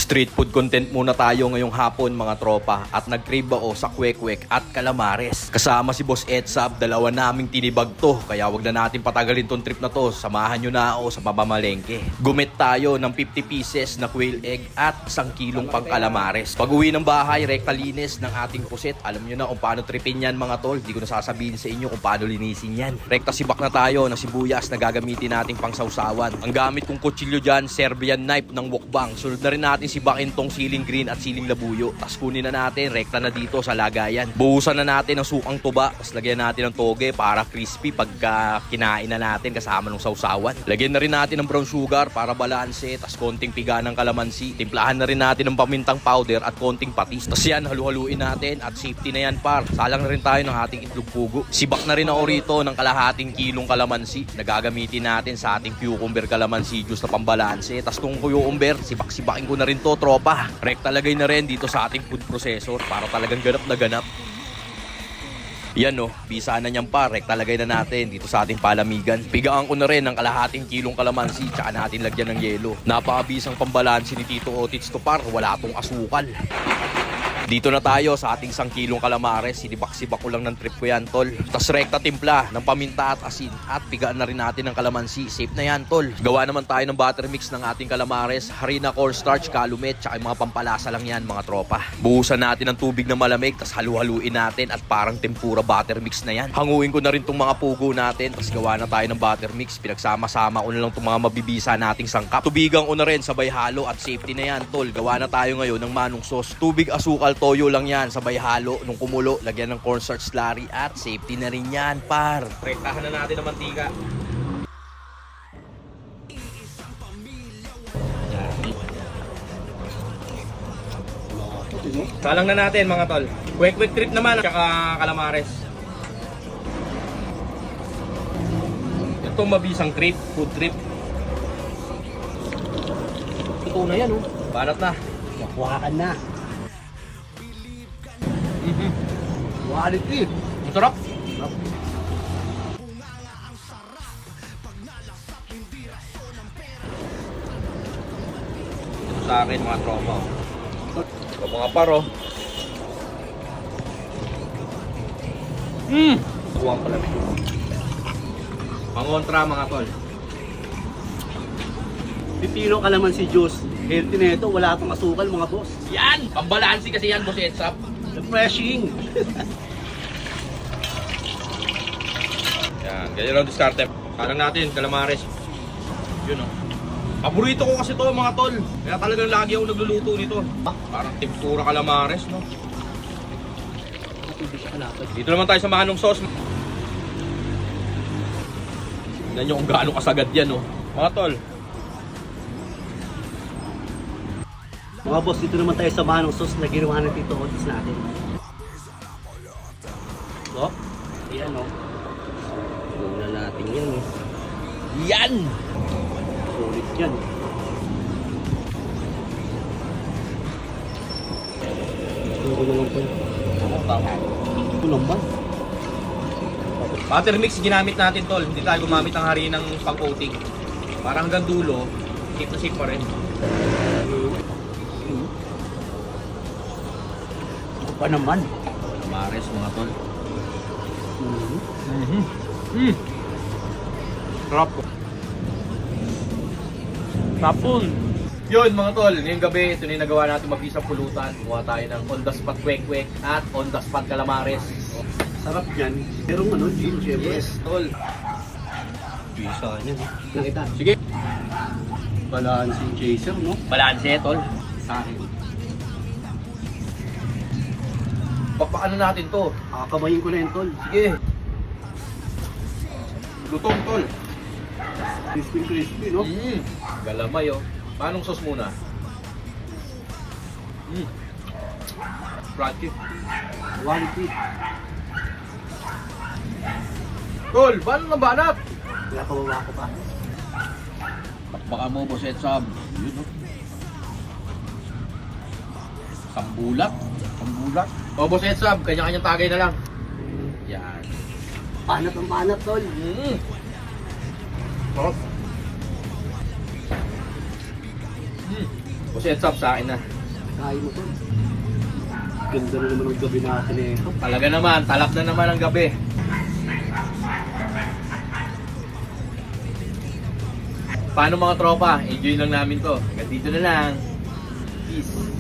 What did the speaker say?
Street food content muna tayo ngayong hapon mga tropa at nag-crave ako sa kwek-kwek at calamares. Kasama si Boss Edsab, dalawa naming tinibag to kaya wag na natin patagalin tong trip na to. Samahan nyo na ako sa papamalengke. Gumit tayo ng 50 pieces na quail egg at 1 kilong pang calamares. Pag uwi ng bahay, rekta linis ng ating puset. Alam nyo na kung paano tripin yan mga tol. Di ko na sasabihin sa inyo kung paano linisin yan. Rekta sibak na tayo ng sibuyas na gagamitin nating pang sausawan. Ang gamit kong kutsilyo dyan, Serbian knife ng mukbang. Sunod na rin natin sibakin tong siling green at siling labuyo. Tapos kunin na natin, rekta na dito sa lagayan. Buhusan na natin ng sukang tuba. Tapos lagyan natin ng toge para crispy pagka kinain na natin kasama ng sausawan. Lagyan na rin natin ng brown sugar para balanse. Tapos konting piga ng kalamansi. Timplahan na rin natin ng pamintang powder at konting patis. Tapos yan, halu-haluin natin at safety na yan par. Salang na rin tayo ng ating itlog pugo. Sibak na rin ako rito ng kalahating kilong kalamansi na gagamitin natin sa ating cucumber kalamansi juice na pambalanse. Tapos kung cucumber, sibak-sibakin ko na rin to tropa. Rekta lagay na rin dito sa ating food processor para talagang ganap na ganap. Yan no, bisa na niyang par, rekta lagay na natin dito sa ating palamigan. Pigaan ko na rin ng kalahating kilong kalamansi tsaka natin lagyan ng yelo. Napakabisang pambalanse ni Tito Otits to par, wala tong asukal. Dito na tayo sa ating 1 kilong calamares. Sinibak-sibak ko lang ng trip ko yan, tol. Tapos rekta timpla ng paminta at asin. At pigaan na rin natin ng kalamansi. Safe na yan, tol. Gawa naman tayo ng butter mix ng ating calamares. Harina, cornstarch, calumet, tsaka mga pampalasa lang yan, mga tropa. Buhusan natin ng tubig na malamig. Tapos halu-haluin natin at parang tempura butter mix na yan. Hanguin ko na rin tong mga pugo natin. Tapos gawa na tayo ng butter mix. Pinagsama-sama ko na lang tong mga mabibisa nating sangkap. Tubigan ko na rin sabay halo at safety na yan, tol. Gawa na tayo ngayon ng manong sauce. Tubig, asukal, toyo lang yan, sabay halo. Nung kumulo, lagyan ng cornstarch slurry at safety na rin yan, par. Rektahan na natin ang mantika. Salang na natin mga tol. Quick trip naman at calamares. Itong mabisang trip, food trip. Ito na yan, oh. Banat na. Nakuhakan na. Quality. Ang sarap. Ito sa akin mga tropa. Ito mga paro. Tuwang pala. Pangontra mga tol. Pipino kalamansi juice. Healthy na ito. Wala itong asukal mga boss. Yan! Pambalansi kasi yan, Boss Edsab. Refreshing. Yan, ganyan lang diskarte. Parang natin, calamares. Yun o. Paborito ko kasi to mga tol. Kaya talagang lagi ako nagluluto nito. Parang tempura calamares, no? Dito naman tayo sa manong sauce. Tignan nyo kung gaano kasagad yan, no? Mga tol. Mga boss, dito naman tayo sa manong sauce na ginawa ng Tito Otis natin. So, ayan o. Muna natin yan o. Yan! Solid yan. Ito na lang po. Ito lang ba? Butter mix ginamit natin, tol. Hindi tayo gumamit ng harinang pang-coating. Para hanggang dulo, safe na safe pa rin. Ito pa naman. Calamares mga tol. Sarap. Tapon. Yun mga tol, ngayong gabi, ito na yung nagawa natin mabisang pulutan. Kuha tayo ng on the spot kwek-kwek at on the spot calamares. Sarap yan. Pero ano, Jim, syempre. Yes, tol. Bisa niya. Nakita. Sige. Balance chaser, no? Balanse, tol. Sa akin. Papaano natin to? Kakamayin ko na yun, tol. Sige. Lutong, tol. Crispy, no? Galamay, oh. Manong sauce muna. Crunchy. Quality. Tol, paano nabanat? Kaya kawawa ko pa. Baka mo, Boss Edsab. Yun, no? Sambulak. Sambulak. O, Boss Edsab, kanya-kanyang tagay na lang. Yan. Panat ang panat, tol. Sarap. Boss Boss Edsap, sa akin na. Kaya mo to. Ganda na naman ang gabi natin eh. Talaga naman, talap na naman ang gabi. Paano mga tropa? Enjoy lang namin to. Hanggang dito na lang. Peace.